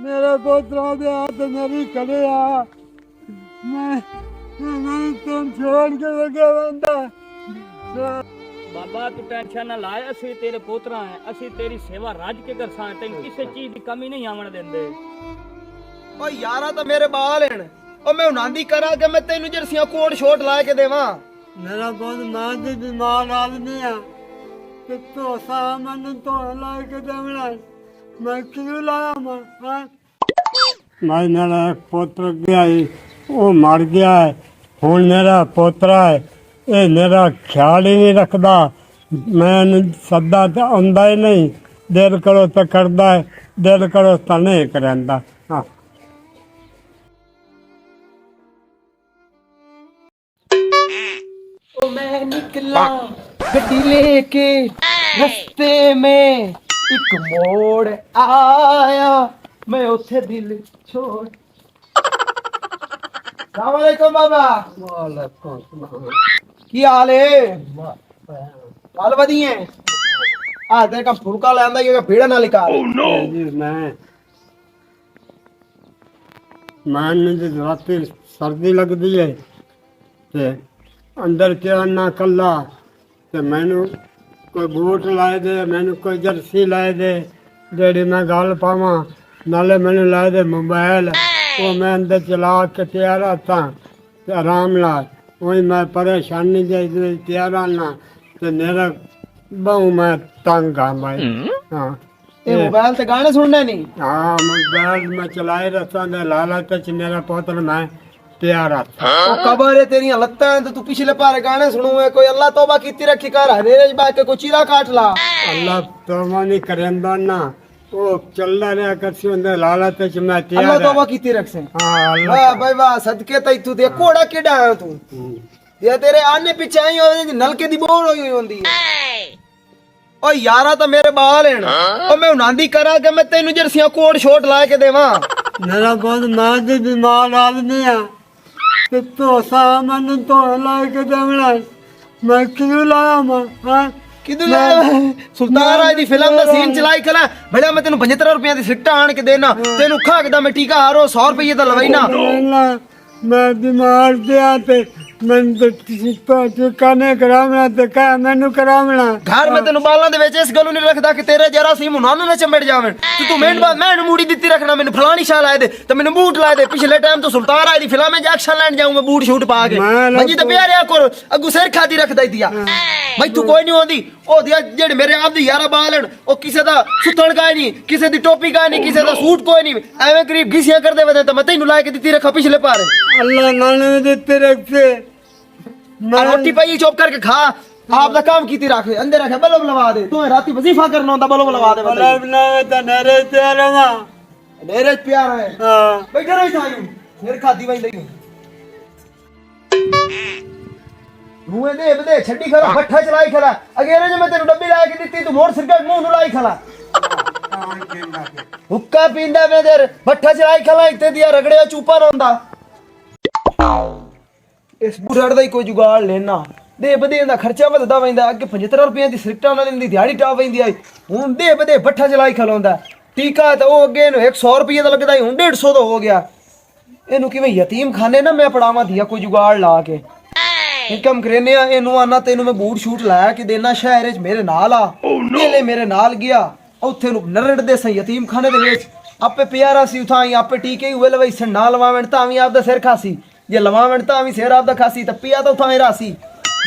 मेरे पोतरा दे हाथ मेरी खड़े आ मैं तुम छोड़ के लगे बंदा बाबा तू टेंशन ना लाए असि तेरे पोतरा है असि तेरी सेवा राज के कर सा तेन किसी चीज की कमी नहीं आवन देंदे ओ यारा तो मेरे बाल हैं ओ मैं उनांदी करा के मैं तेनु जर्सियां कोट शोट ला के देवा मेरा बहुत मां दी बीमार आदमी है तो सामान तो ला के देवना मैं क्यों लाया मैं मेरा पोत्र गया ही वो मर गया है हूँ मेरा पोतरा है ये मेरा ख्याल ही नहीं रखता मैं सदा तो आंदा ही नहीं दिल करो तो करता है दिल करो तो नहीं करता हाँ ओ मैं निकला गड्डी लेके रास्ते में एक मोड़ आया मैं उसे दिल छोड़ अस्सलाम वालेकुम बाबा की हाल है हाल वधी है आ तेरे का फुलका ले आंदा ये भीड़ ना निकाल मैं रात सर्दी लगती है ते अंदर क्या ना कला ते मैनू कोई बूट लाए दे मैनू कोई जर्सी लाए दे जेड़ी मैं गल पावां नाले मैनू लाए दे मोबाइल वो मैं अंदर चला के तैयार था आराम नाल वही मैं परेशानी दे तैयार ना तो मेरा बहु मैं तंग हाँ भाई हाँ ये मोबाइल से गाने सुनने नहीं हाँ मोबाइल में चलाए रहता दे लाला तच मेरा पोतर मैं तैयार था ओ कबर है तेरी लत्ता है तो तू पिछले पारे गाने सुनू है कोई अल्लाह तौबा कीती रखी कर हनेरे बात के कोई चीरा काट ला अल्लाह तौबा नहीं करेंदा ना वो चलदा रहा करसी अंदर लाला तच मैं तैयार अल्लाह तौबा कीती रख से हाँ अल्लाह वाह भाई वाह सदके तई तू दे कोड़ा केड़ा है तू ये तेरे आने पीछे आई हो नलके दी बोल होई होंदी है ओ यारा तो मेरे बाल हैं ओ मैं उनांदी करा के मैं तेनु जर्सियां कोट शोट ला के देवा मेरा बहुत मां दी बीमार आदमी है तो सामान तो ला के देवना मैं क्यों लाया हाँ किदू ले सुल्तान राज दी फिल्म दा सीन चलाई खला भला मैं तेनु 75 रुपया दी सिट्टा आन के देना तेनु खा के दा मैं टीका हारो 100 रुपये दा लवाई ना मैं बीमार दिया ते मैं तो काने करावना ते का मैनू करावना घर में तेनु बालां दे विच इस गल्लों नहीं रखदा कि तेरे जरा सी मुनानु ना चमड़ जावन तू मेन बात मैं मूड़ी दित्ती रखना मैनू फलानी शाल लाए दे ते मैनू बूट लाए दे पिछले टाइम तो सुल्तान राज दी फिल्म में एक्शन लैंड जाऊं मैं बूट शूट पा के मंजी ते प्यारे को अगू सिर खादी रखदा दिया भाई तू कोई नहीं होंदी ओ दिया जेड़े मेरे आप दी यारा बाल हैं ओ किसे दा सुथण का नहीं किसे दी टोपी का नहीं किसे दा सूट कोई नहीं एवें करीब घिसियां कर दे वदे तो मैं तैनू लाए के दित्ती रखा पिछले पारे अल्लाह नाने देते रखते रोटी पाई चॉप करके खा आप दा काम कीती रख अंदर रखे बल्ब लगा दे तू राती वजीफा करना होंदा बल्ब लगा दे बल्ब ना तो नरे तेरे मा मेरे प्यार है हां बैठे रही था यूं फिर खादी वही नहीं मुंह दे बदे छड्डी खला भट्ठा चलाई खला अगेरे जो मैं तेरे डब्बी ला के दित्ती तू मोड़ सिरकट मुंह नु लाई खला हुक्का पींदा मैं तेरे भट्ठा चलाई खला इते दिया रगड़े चूपा रोंदा इस बुढ़ड़ दा ही कोई जुगाड़ लेना दे बदे दा खर्चा वधदा वैंदा अगे 75 रुपए दी सिरकटा नाल इंदी दिहाड़ी टाप वैंदी आई हुन दे बदे भट्ठा चलाई खलोंदा टीका तो ओ अगे 100 रुपए दा लगदा हुन 150 दा हो गया एनु किवें यतीम खाने ना मैं पड़ावा दिया कोई जुगाड़ ला के इनकम करेने एनु आना तेनु मैं बूट शूट लाया कि देना शहर च मेरे नाल आ ले मेरे नाल गया उत्थे नु नरड़ दे स यतीम खाने दे विच आपे प्यारा सी उठाई आपे टीके हुए लवई सन ना लवावण तावी आप दा सिर खासी जे लवावण तावी सिर आप दा खासी त पिया तो उठाई रासी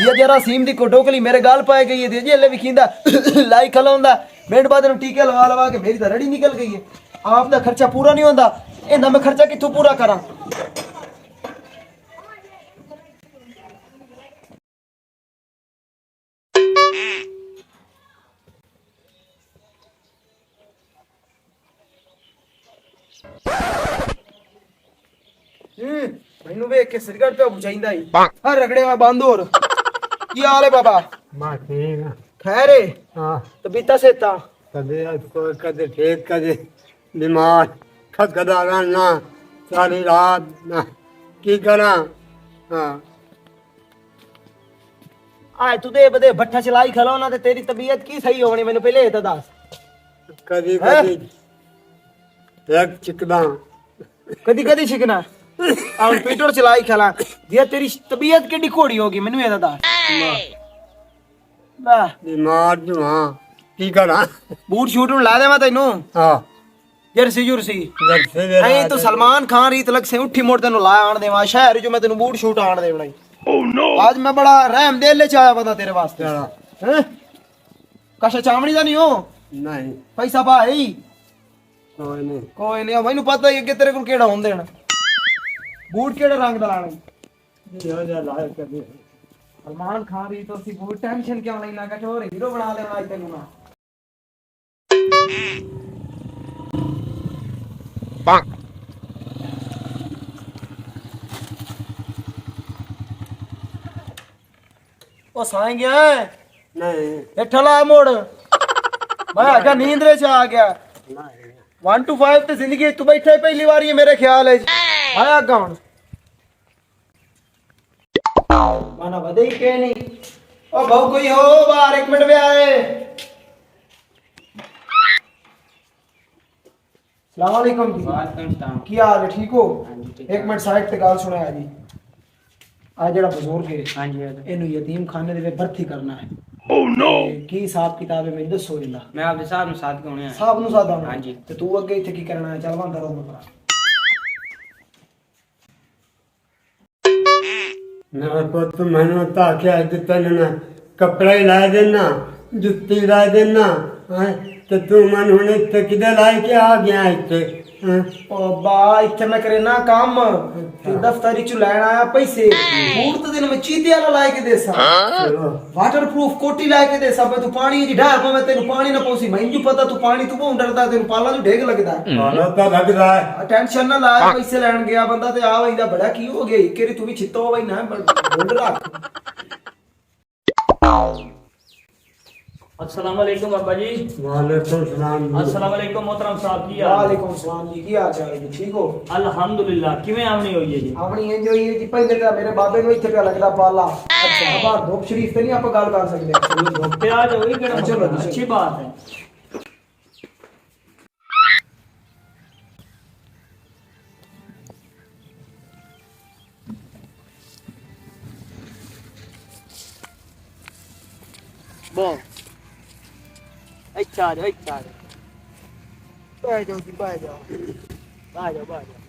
ये जरा सीम दी कोटोकली मेरे गाल पाए गई है जे ले विखिंदा लाई खलोंदा बेड बाद नु टीके लवा लवा के मेरी त रड़ी निकल गई है आप दा खर्चा पूरा नहीं होंदा इंदा मैं खर्चा किथों पूरा करा मैनू वेख के सिरगट पे बुझाइंदा ही हर रगड़े में बंद होर की हाल है बाबा मां ठीक है खैर है हां तो बीता से ता कदे कोई कदे ठीक कदे बीमार खगदा रहना सारी रात ना की करा हां आए तू दे बदे भट्ठा चलाई खलो ना ते तेरी तबीयत की सही होनी मैनू पहले ये तो दस कदी कदी एक चिकदा कदी कदी छिकना और पेट्रोल चलाई खला ये तेरी तबीयत केडी घोड़ी होगी मैनू ये दस ला बीमार जो हाँ की करा बूट शूट नु ला दे मैं तेनू हाँ जर्सी जुर्सी जर्सी दे ऐ तो सलमान खान रीत लग से उठी मोड़ तेनू ला आन देवा शहर जो मैं तेनू बूट शूट आन दे बनाई आज मैं बड़ा रहम दिल ले आया बंदा तेरे वास्ते हैं कशा चामड़ी दा नहीं हो नहीं पैसा भाई कोई नहीं मैनू पता ही कि तेरे को केड़ा होंदे न बूट केड़े रंग दा लाने जो जा लाए कभी सलमान खान रीत तो सी बूट टेंशन क्यों लेना कठोर हीरो बना देना आज तेनू ना ओ साए गया है नहीं हेठा ला मोड़ मैं आजा नींदरे से आ गया 1 to 5 ते जिंदगी तू बैठा है पहली बार ये मेरे ख्याल है आया कौन माना बदे ही के नहीं ओ बहु कोई हो बाहर 1 मिनट में आए सलाम अलैकुम जी वालेकुम सलाम की हाल है ठीक हो 1 मिनट साइड ते गाल सुना जी आ जेड़ा बुजुर्ग है हां जी ਇਹਨੂੰ ਯਤੀਮ ਖਾਨੇ ਦੇ ਵਿੱਚ ਭਰਤੀ ਕਰਨਾ ਹੈ ਓ ਨੋ ਕੀ ਹਿਸਾਬ ਕਿਤਾਬ ਹੈ ਮੈਨੂੰ ਦੱਸੋ ਇਹਦਾ मैं आपके साहब ने साथ होने हैं ਸਾਹਿਬ ਨੂੰ ਸਾਦਾ ਹੋਣਾ ਹਾਂਜੀ। ਤੇ ਤੂੰ ਅੱਗੇ ਇੱਥੇ ਕੀ ਕਰਨਾ ਹੈ ਚੱਲ ਬੰਦਾ ਰੋ ਮੇਰਾ मेरा पुत मैंने तो क्या तेन ना कपड़ा ही ला देना जुत्ती ला देना हैं तो तू मन हुने तो किधर लाए के आ गया इतने ਓ ਬਾ ਇੱਥੇ ਮੈਂ ਕਰੇ ਨਾ ਕੰਮ ਤੇ ਦਫ਼ਤਰੀ ਚ ਲੈਣ ਆਇਆ ਪੈਸੇ ਬੂਟ ਤੇ ਦਿਨ ਮੈਂ ਚੀਤੇ ਵਾਲਾ ਲਾਇ ਕੇ ਦੇਸਾਂ चलो ਵਾਟਰਪ੍ਰੂਫ ਕੋਟੀ ਲਾਇ ਕੇ ਦੇਸਾਂ ਮੈਂ ਤੂੰ ਪਾਣੀ ਦੀ ਢਾਰ ਮੈਂ ਤੈਨੂੰ ਪਾਣੀ ਨਾ ਪੌਸੀ ਮੈਨੂੰ ਪਤਾ ਤੂੰ ਪਾਣੀ ਤੂੰ ਬਹੁਤ ਡਰਦਾ ਤੈਨੂੰ ਪਾਲਾ ਤੂੰ ਢੇਗ ਲੱਗਦਾ वाला तो लग रहा है ਟੈਨਸ਼ਨ ਨਾ ਲਾ ਪੈਸੇ ਲੈਣ ਗਿਆ ਬੰਦਾ ਤੇ ਆ ਵਈਦਾ ਬੜਾ ਕੀ ਹੋ ਗਿਆ ਕਿਹੜੀ ਤੂੰ ਵੀ ਛਿੱਤੋ ਬਈ ਨਾ ਬੁੰਡ ਰੱਖ अस्सलाम वालेकुम बाबा जी वालेकुम सलाम अस्सलाम वालेकुम मोहतरम साहब की हाल ਵਾਲੇकुम ਸਲਾਮ ਜੀ ਕੀ ਹਾਲ ਚਾਲ ਹੈ ਜੀ ਠੀਕ ਹੋ अल्हम्दुलिल्लाह किवें आवनी होई है जी ਆਪਣੀ ਇੰਜ ਹੋਈ ਹੈ ਜੀ ਪਹਿਲੇ ਤਾਂ ਮੇਰੇ ਬਾਬੇ ਨੂੰ ਇੱਥੇ ਪਿਆ ਲੱਗਦਾ ਪਾਲਾ ਅੱਛਾ ਬਾਹਰ ਧੋਪ ਸ਼ਰੀਫ ਤੇ ਨਹੀਂ ਆਪਾਂ ਗੱਲ ਕਰ ਸਕਦੇ चलो धोखे आज वही केड़ा चलो, मसला? चलो। अच्छी बात है बोल अच्छा आ जाओ अच्छा आ जाओ ਬਹਿ ਜਾਓ ਜੀ ਬਹਿ ਜਾਓ आ जाओ आ जाओ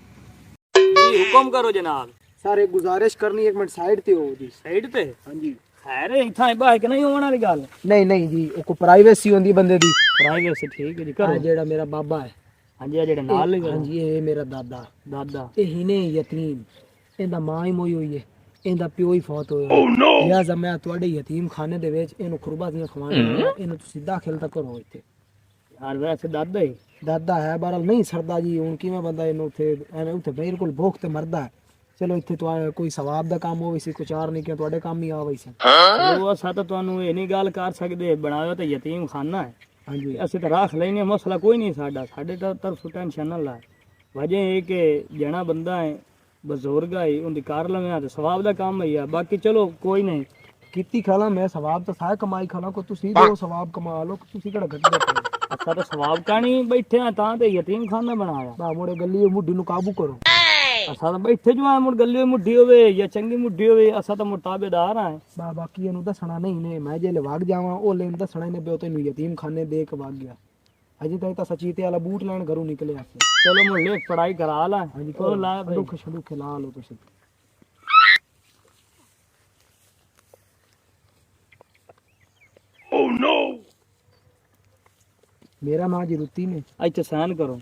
जी हुक्म करो जनाब ਸਾਰੇ ਗੁਜ਼ਾਰਿਸ਼ ਕਰਨੀ 1 ਮਿੰਟ ਸਾਈਡ ਤੇ ਹੋ ਜੀ साइड पे ਹਾਂਜੀ खैर इथा बाइक नहीं होने वाली गल ਨਹੀਂ ਨਹੀਂ ਜੀ ਉਹ ਕੋ ਪ੍ਰਾਈਵੇਸੀ ਹੁੰਦੀ ਬੰਦੇ ਦੀ प्राइवेट से ठीक है जी ਆ करो ਜਿਹੜਾ ਮੇਰਾ ਬਾਬਾ ਹੈ ਹਾਂਜੀ ਆ ਜਿਹੜੇ ਨਾਲ ਹੀ ਹਾਂਜੀ ਇਹ ਮੇਰਾ ਦਾਦਾ ਦਾਦਾ ਇਹ ਹੀ ਨੇ ਯਤੀਮ ਇਹਦਾ ਮਾਂ ਹੀ ਮੋਈ ਹੋਈ ਹੈ ਇਹਦਾ ਪਿਓ ਹੀ ਫੌਤ ਹੋਇਆ ਲਿਆਜ਼ਾ ਮੈਂ ਤੁਹਾਡੇ ਯਤੀਮ ਖਾਨੇ ਦੇ ਵਿੱਚ ਇਹਨੂੰ ਖੁਰਬਾ ਦੀਆਂ ਖਵਾਉਣਾ ਇਹਨੂੰ ਤੁਸੀਂ ਦਾਖਲ ਤਾਂ ਕਰੋ ਇੱਥੇ ਯਾਰ ਵੈਸੇ ਦਾਦਾ ਹੀ ਦਾਦਾ ਹੈ ਬਹਰਲ ਨਹੀਂ ਸਰਦਾ ਜੀ ਹੁਣ ਕਿਵੇਂ ਬੰਦਾ ਇਹਨੂੰ ਉੱਥੇ ਐਵੇਂ ਉੱਥੇ ਬਿਲਕੁਲ ਭੁੱਖ ਤੇ ਮਰਦਾ ਹੈ ਚਲੋ ਇੱਥੇ ਕੋਈ ਸਵਾਬ ਦਾ ਕੰਮ ਹੋਵੇ ਸੀ ਕੁਛ ਚਾਰ ਨਹੀਂ ਕਿ ਤੁਹਾਡੇ ਕੰਮ ਹੀ ਆਵੇ ਸੀ ਉਹ ਅਸਾਂ ਤਾਂ ਤੁਹਾਨੂੰ ਇਹ ਨਹੀਂ ਗੱਲ ਕਰ ਸਕਦੇ ਬਣਾਇਓ ਤੇ ਯਤੀਮ ਖਾਨਾ ਹੈ ਹਾਂਜੀ ਅਸੀਂ ਤਾਂ ਰੱਖ ਲੈਨੇ ਮਸਲਾ ਕੋਈ ਨਹੀਂ ਸਾਡਾ ਸਾਡੇ ਤਾਂ ਤਰਫ ਟੈਨਸ਼ਨ ਨਾ ਲੈ ਵਜ੍ਹਾ ਇਹ ਕਿ ਜਣਾ ਬੰਦਾ ਹੈ ਬਜ਼ੁਰਗ ਹੈ ਉਹਦੀ ਕਰ ਲਵੇਂ ਤੇ ਸਵਾਬ ਦਾ ਕੰਮ ਹੀ ਆ ਬਾਕੀ ਚਲੋ ਕੋਈ ਨਹੀਂ ਕੀਤੀ ਖਾਲਾ ਮੈਂ ਸਵਾਬ ਤਾਂ ਸਾਇ ਕਮਾਈ ਖਾਲਾ ਕੋ ਤੁਸੀਂ ਦੋ ਸਵਾਬ ਕਮਾ ਲਓ ਤੁਸੀਂ ਕਿਹੜਾ ਘੱਟਦੇ ਪਏ ਅਸਾਂ ਤਾਂ ਸਵਾਬ ਕਾਣੀ ਬੈਠੇ ਆ ਤਾਂ ਤੇ ਯਤੀਮ ਖਾਨਾ ਬਣਾਇਆ ਬਾ ਮੋੜੇ ਗੱਲੀ ਮੁੱਢੀ ਨੂੰ ਕਾਬੂ ਕਰੋ ਅਸਾਂ ਤਾਂ ਬੈਠੇ ਜੋ ਆ ਮੁੜ ਗੱਲੇ ਮੁੱਢੀ ਹੋਵੇ ਜਾਂ ਚੰਗੀ ਮੁੱਢੀ ਹੋਵੇ ਅਸਾਂ ਤਾਂ ਮੁਤਾਬੇਦਾਰ ਆ ਬਾ ਬਾਕੀ ਇਹਨੂੰ ਦੱਸਣਾ ਨਹੀਂ ਨੇ ਮੈਂ ਜੇ ਲਵਾਗ ਜਾਵਾਂ ਉਹ ਲੈਣ ਦੱਸਣਾ ਨੇ ਬਿਓ ਤੈਨੂੰ ਯਤੀਮ ਖਾਨੇ ਦੇ ਕੇ ਵਗ ਗਿਆ ਅਜੇ ਤਾਂ ਸਚੀਤੇ ਵਾਲਾ ਬੂਟ ਲੈਣ ਘਰੋਂ ਨਿਕਲਿਆ ਸੀ ਚਲੋ ਮੁੱਲੇ ਪੜਾਈ ਕਰਾ ਲਾ ਹਾਂਜੀ ਉਹ ਲਾ ਭਾਈ ਦੁੱਖ ਸ਼ਦੁੱਖ ਲਾ ਲਓ ਤੁਸੀਂ ਓ ਨੋ ਮੇਰਾ ਨਾਂ ਜੀ ਰੁੱਤੀ ਨੇ ਇੱਥੇ ਸਾਨ ਕਰੋ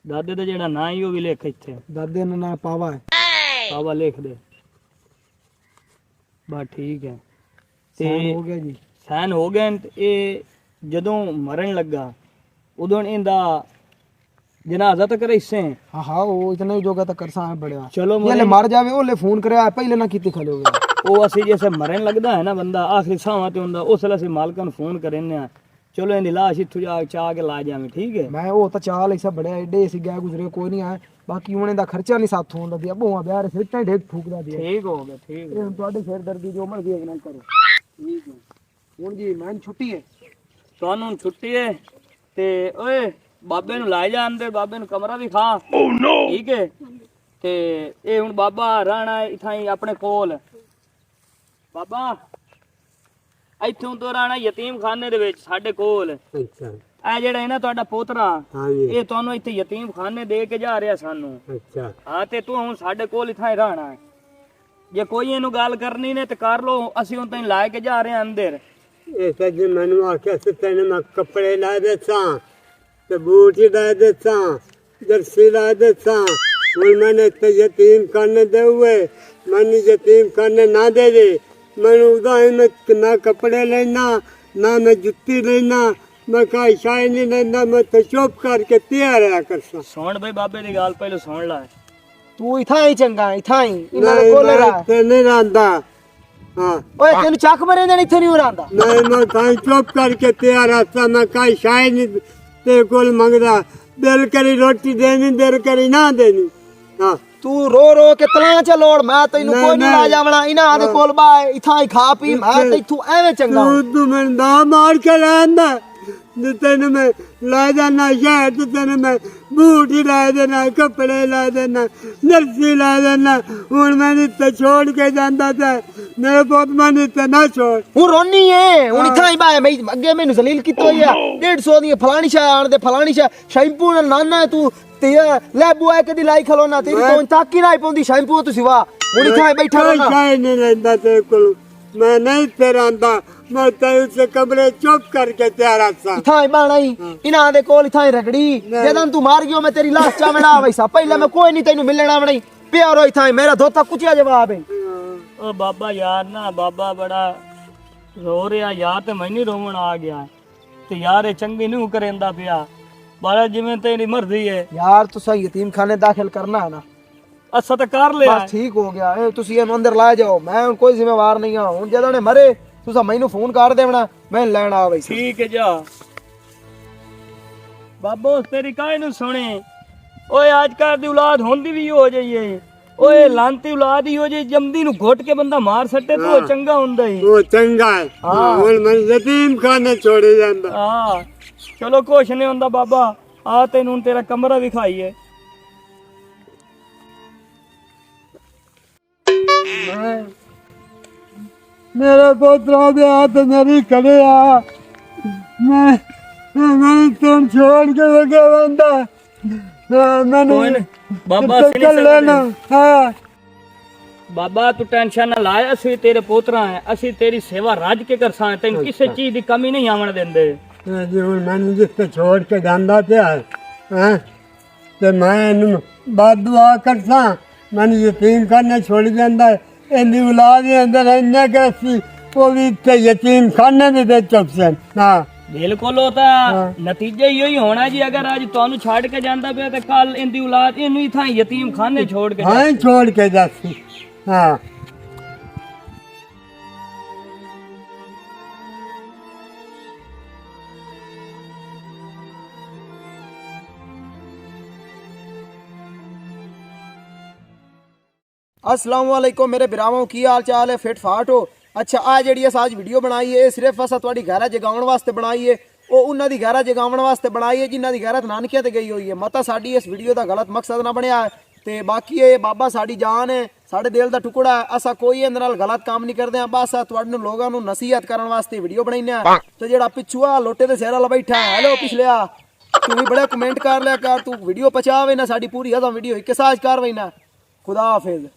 ਦਾਦੇ ਦਾ ਜਿਹੜਾ ਨਾਂ ਹੀ ਉਹ ਵੀ ਲਿਖ ਇੱਥੇ ਦਾਦੇ ਦਾ ਨਾਂ ਪਾਵਾ ਹੈ ਬਾਬਾ ਲਿਖ ਦੇ ਬਾ ਠੀਕ ਹੈ ਸਾਨ ਹੋ ਗਿਆ ਜੀ ਸਾਨ ਹੋ ਗਏ ਨੇ ਤੇ ਇਹ ਜਦੋਂ ਮਰਨ ਲੱਗਾ ਉਦੋਂ ਇਹਦਾ ਜਨਾਜ਼ਾ ਤੱਕ ਰਹੀਸੇ ਹਾਂ ਹਾਂ ਉਹ ਇਤਨਾ ਹੀ ਜੋਗਾ ਤਾਂ ਕਰਸਾ ਹੈ ਬੜਿਆ ਚਲੋ ਇਹ ਲੈ ਮਰ ਜਾਵੇ ਉਹ ਲੈ ਫੋਨ ਕਰਿਆ ਪਹਿਲੇ ਨਾ ਕੀਤੀ ਖਲੇ ਹੋਵੇ ਉਹ ਅਸੀਂ ਜੈਸੇ ਮਰਨ ਲੱਗਦਾ ਹੈ ਨਾ ਬੰਦਾ ਆਖਰੀ ਸਾਹਾਂ ਤੇ ਹੁੰਦਾ ਉਸ ਵੇਲੇ ਅਸੀਂ ਮਾਲਕਾਂ ਨੂੰ ਫੋਨ ਕਰਨੇ ਆ ਚਲੋ ਇਹਦੀ ਲਾਸ਼ ਇੱਥੋਂ ਜਾ ਚਾਹ ਕੇ ਲਾ ਜਾਵੇਂ ਠੀਕ ਹੈ ਮੈਂ ਉਹ ਤਾਂ ਚਾਲ ਐਸਾ ਬੜਿਆ ਐਡੇ ਸੀ ਗਿਆ ਗੁਜ਼ਰੇ ਕੋਈ ਨਹੀਂ ਆਇਆ ਬਾਕੀ ਉਹਨੇ ਦਾ ਖਰਚਾ ਨਹੀਂ ਸਾਥੋਂ ਹੁੰਦਾ ਦਿਆ ਬੋਆ ਬਿਆਰ ਸਿੱਟਾਂ ਢੇਕ ਫੂਕਦਾ ਦਿਆ ਠੀਕ ਹੋ ਗਿਆ ਠੀਕ ਇਹ ਹੁਣ ਤੁਹਾਡੇ ਸਿਰ ਦਰਦੀ ਜੋ ਮਰਜ਼ੀ ਹੈ ਨਾ ਕਰੋ ਠੀਕ ਹੈ ਹੁਣ ਜੀ ਮੈਂ ਛੁੱਟੀ ਹੈ ਤੁਹਾਨੂੰ ਛੁੱਟੀ ਹੈ ਤੇ ਓਏ ਬਾਬੇ ਨੂੰ ਲੈ ਜਾ ਅੰਦਰ, ਬਾਬੇ ਨੂੰ ਕਮਰਾ ਵੀ ਖਾ ਠੀਕ ਹੈ। ਤੇ ਇਹ ਹੁਣ ਬਾਬਾ ਰਹਿਣਾ ਇਥਾਂ ਹੀ ਆਪਣੇ ਕੋਲ। ਬਾਬਾ ਇੱਥੋਂ ਤੋਂ ਰਹਿਣਾ ਯਤੀਮ ਖਾਨੇ ਦੇ ਵਿੱਚ ਸਾਡੇ ਕੋਲ। ਅੱਛਾ ਇਹ ਜਿਹੜਾ ਹੈ ਨਾ ਤੁਹਾਡਾ ਪੋਤਰਾ, ਹਾਂ ਜੀ ਇਹ ਤੁਹਾਨੂੰ ਇੱਥੇ ਯਤੀਮ ਖਾਨੇ ਦੇ ਕੇ ਜਾ ਰਿਹਾ ਸਾਨੂੰ। ਅੱਛਾ ਹਾਂ ਤੇ ਤੂੰ ਹੁਣ ਸਾਡੇ ਕੋਲ ਇਥਾਂ ਹੀ ਰਹਿਣਾ ਹੈ। ਜੇ ਕੋਈ ਇਹਨੂੰ ਗੱਲ ਕਰਨੀ ਨੇ ਤੇ ਕਰ ਲੋ, ਅਸੀਂ ਹੁਣ ਤੈਨੂੰ ਲੈ ਕੇ ਜਾ ਰਹੇ ਹਾਂ ਅੰਦਰ। ਇਹ ਸੱਜ ਮੈਨੂੰ ਆਖਿਆ ਸੀ ਤੈਨੂੰ ਮੈਂ ਕੱਪੜੇ ਲੈ ਦੇਸਾਂ ਤੇ ਬੂਟ ਹੀ ਲੈ ਦੇਸਾਂ, ਜਰਸੀ ਲੈ ਦੇਸਾਂ। ਹੁਣ ਮੈंने ਤੇ ਯਤੀਮ ਖਾਨੇ ਦੇ हुए, ਮੈਨੂੰ ਯਤੀਮ ਖਾਨੇ ਨਾ ਦੇ ਦੇ। ਮੈਨੂੰ ਉਹਦਾ ਹੀ ਮੈਂ ਨਾ ਕੱਪੜੇ ਲੈਣਾ ਨਾ ਮੈਂ ਜੁੱਤੀ ਲੈਣਾ, ਮੈਂ ਕਾ ਸ਼ਾਇ ਨਹੀਂ ਲੈਂਦਾ। ਮੈਂ ਤੇ ਚੁੱਪ ਕਰਕੇ ਤਿਆਰ ਰਿਹਾ ਕਰਸਾਂ। ਸੁਣ ਬਈ ਬਾਬੇ ਦੀ ਗੱਲ ਪਹਿਲਾਂ ਸੁਣ ਲੈ। ਤੂੰ ਇਥਾਂ ਹੀ ਚੰਗਾ, ਇਥਾਂ ਹੀ ਇਹਨਾਂ ਦੇ ਨਹੀਂ ਕੋਲ ਮੈਂ ਰਹਿ। ਤੇ ਨਹੀਂ ਰਹਿੰਦਾ। ਹਾਂ ਓਏ ਤੈਨੂੰ ਚੱਕ ਮਰੇ ਦੇਣ ਇੱਥੇ ਨਹੀਂ ਰਹਿੰਦਾ। ਨਹੀਂ ਮੈਂ ਕਾਈ ਚੁੱਪ ਕਰਕੇ ਤਿਆਰ ਰਸਤਾ, ਮੈਂ ਕਾਈ ਸ਼ਾਇ ਨਹੀਂ ਤੇਰੇ ਕੋਲ ਮੰਗਦਾ। ਦਿਲ ਕਰੀ ਰੋਟੀ ਦੇਣੀ, ਦਿਲ ਕਰੀ ਨਾ ਦੇਣੀ। ਹਾਂ ਤੂੰ ਰੋ ਰੋ ਕੇ ਤਲਾਂ ਚ ਲੋੜ, ਮੈਂ ਤੈਨੂੰ ਨਹੀਂ, ਕੋਈ ਨਹੀਂ ਨਹੀਂ। ਲੈ ਜਾਵਣਾ। ਇਹਨਾਂ ਦੇ ਕੋਲ ਬਾ ਇਥਾਂ ਹੀ ਖਾ ਪੀ, ਮੈਂ ਤੇ ਇੱਥੋਂ ਐਵੇਂ ਚੰਗਾ। ਤੂੰ ਮੈਨੂੰ ਨਾ ਮਾਰ ਕੇ ਲੈਂਦਾ ਜੇ ਤੈਨੂੰ ਮੈਂ ਲੈ ਜਾਣਾ ਸ਼ਹਿਰ, ਤੇ ਤੈਨੂੰ ਮੈਂ ਬੂਟ ਹੀ ਲੈ ਦੇਣਾ, ਕੱਪੜੇ ਲੈ ਦੇਣਾ, ਨਰਸੀ ਲੈ ਦੇਣਾ। ਹੁਣ ਮੈਨੂੰ ਇੱਥੇ ਛੋੜ ਕੇ ਜਾਂਦਾ ਤੇ ਮੇਰੇ ਪੁੱਤ ਮੈਨੂੰ ਇੱਥੇ ਨਾ ਛੋੜ। ਹੁਣ ਰੋਣੀ ਏ, ਹੁਣ ਇਥਾਂ ਹੀ ਬਾ ਮੈਂ ਅੱਗੇ ਮੈਨੂੰ ਜ਼ਲੀਲ ਕੀਤਾ ਹੋਇਆ 150 ਦੀ ਫਲਾਣੀ ਸ਼ਾਇ ਆਣ ਦੇ ਫਲਾਣੀ ਸ਼ਾਇ ਸ਼ੈਂਪੂ ਨਾਲ ਨਾਨਾ ਤੂੰ ਤੇ ਲੈ ਬੁਆ ਕਦੀ ਲਾਈ ਖਲੋਣਾ ਤੇਰੀ ਤੋਂ ਤਾਕੀ ਨਹੀਂ ਪਾਉਂਦੀ ਸ਼ੈਂਪੂ ਤੋਂ ਸਿਵਾ। ਹੁਣ ਇਥਾਂ ਹੀ ਬੈਠਾ ਕੋਈ ਰਹਿਣਾ। ਸ਼ਾਇ ਨਹੀਂ ਲੈਂਦਾ ਤੇਰੇ ਕੋਲ, ਮੈਂ ਨਹੀਂ ਤੇਰਾ ਆਂਦਾ। ਮੈਂ ਤੇ ਉਸੇ ਕਮਰੇ ਚੁੱਪ ਕਰਕੇ ਤਿਆਰ ਸਾਂ। ਇਥਾਂ ਹੀ ਬਾਣਾ ਹੀ ਇਹਨਾਂ ਦੇ ਕੋਲ ਇਥਾਂ ਹੀ ਰਗੜੀ। ਜਦੋਂ ਤੂੰ ਮਾਰ ਗਿਓ ਮੈਂ ਤੇਰੀ ਲਾਸ਼ ਚਾਵਣਾ ਵੈਸਾ, ਪਹਿਲਾਂ ਮੈਂ ਕੋਈ ਨਹੀਂ ਤੈਨੂੰ ਮਿਲਣਾ ਬਣਾਈ ਪਿਆਰੋ। ਇਥਾਂ ਹੀ ਮੇਰਾ ਧੋਤਾ ਕੁਚਿਆ ਜਵਾਬ ਹੈ। ਉਹ ਬਾਬਾ ਯਾਰ ਨਾ ਬਾਬਾ ਬੜਾ ਰੋ ਰਿਹਾ ਯਾਰ, ਤੇ ਮੈਨੂੰ ਰੋਵਣ ਆ ਗਿਆ ਤੇ ਯਾਰ ਇਹ ਚੰਗੀ ਨਹੀਂ ਕਰੇਂਦਾ ਪਿਆ। ਬਾਲਾ ਜਿਵੇਂ ਤੇਰੀ ਮਰਜ਼ੀ ਹੈ ਯਾਰ ਤੁਸੀਂ ਯਤੀਮ ਖਾਨੇ ਦਾਖਲ ਕਰਨਾ ਹੈ ਨਾ, ਅਸਾਂ ਤਾਂ ਕਰ ਲਿਆ। ਬਸ ਠੀਕ ਹੋ ਗਿਆ। ਇਹ ਤੁਸੀਂ ਇਹਨੂੰ ਅੰਦਰ ਲੈ ਜਾਓ, ਮੈਂ ਹੁਣ ਕੋਈ ਜ਼ਿੰਮੇਵਾਰ ਨਹੀਂ ਹਾਂ। ਹੁਣ ਜਦੋਂ ਨੇ ਮਰੇ ਤੁਸੀਂ ਮੈਨੂੰ ਫੋਨ ਕਰ ਦੇਵਣਾ, ਮੈਂ ਲੈਣ ਆ ਬਈ। ਠੀਕ ਹੈ ਜਾ ਬਾਬਾ, ਤੇਰੀ ਕਾਹ ਨੂੰ ਸੁਣੇ। ਓਏ ਅੱਜ ਕੱਲ ਦੀ ਔਲਾਦ ਹੁੰਦੀ ਵੀ ਹੋ ਜਾਈਏ, ਓਏ ਲਾਂਤੀ ਔਲਾਦ ਹੀ ਹੋ ਜਾਈ, ਜੰਮਦੀ ਨੂੰ ਘੁੱਟ ਕੇ ਬੰਦਾ ਮਾਰ ਸੱਟੇ ਤੇ ਉਹ ਚੰਗਾ ਹੁੰਦਾ ਹੀ। ਉਹ ਚੰਗਾ ਹੈ। ਹੁਣ ਮੈਂ ਯਤੀਮ ਖਾਨੇ ਛੋੜੇ ਜਾਂਦਾ। ਹਾਂ ਚਲੋ ਕੁਛ ਨਹੀਂ ਹੁੰਦਾ ਬਾਬਾ, ਆ ਤੈਨੂੰ ਹੁਣ ਤੇਰਾ ਕਮਰਾ ਵਿਖਾਈਏ। मेरा पोतरा भी हाथ मेरी करे आ, मैं तुम छोड़ के लगे बंदा मैंने बाबा कर लेना। हाँ बाबा तू टेंशन ना लाए, असि तेरे पोतरा है, असि तेरी सेवा राज के कर सा, तेन किसी चीज की कमी नहीं आवन देंदे। जी हुण मैंने जिससे छोड़ के जांदा थे हैं ते मैं बात दुआ करसा, मैंने यतीम खाने छोड़ जांदा। इंदी औलाद ही अंदर इन्ने के असी वो भी इत्थे यतीम खाने दे दे चुप से। हाँ बिल्कुल होता नतीजा ही होना जी। अगर आज तुहानू छाड़ के जांदा पे ते कल इंदी औलाद इनू ही था यतीम खाने छोड़ के हाँ छोड़ के जासी। हाँ अस्सलाम वालेकुम मेरे बिरावों की हाल चाल है, फिट फाट हो। अच्छा आ जी अस वीडियो बनाई है सिर्फ अस थोड़ी गैरत जगाउण वास्ते बनाई है, वो उन्हों की गैरत जगाउण वास्ते बनाई है जिन्हों की गैरत नानकिया ते गई हुई है। मता साड़ी इस वीडियो का गलत मकसद ना बनया है। ते बाकी ये बाबा साड़ी जान है, साढ़े दिल का टुकड़ा है। असा कोई इहदे नाल गलत काम नहीं करते हैं, बस तुहानू लोगों नू नसीहत करने वास्ते वीडियो बनाई है। तो जेड़ा पिछू आ लोटे ते सिर वाला बैठा है, हेलो पिछलिया तू भी बड़े कमेंट कर लिया कर, तू वीडियो पहुंचावे ना साड़ी पूरी हदम वीडियो एक साज कार्रवाई ना। खुदा हाफिज।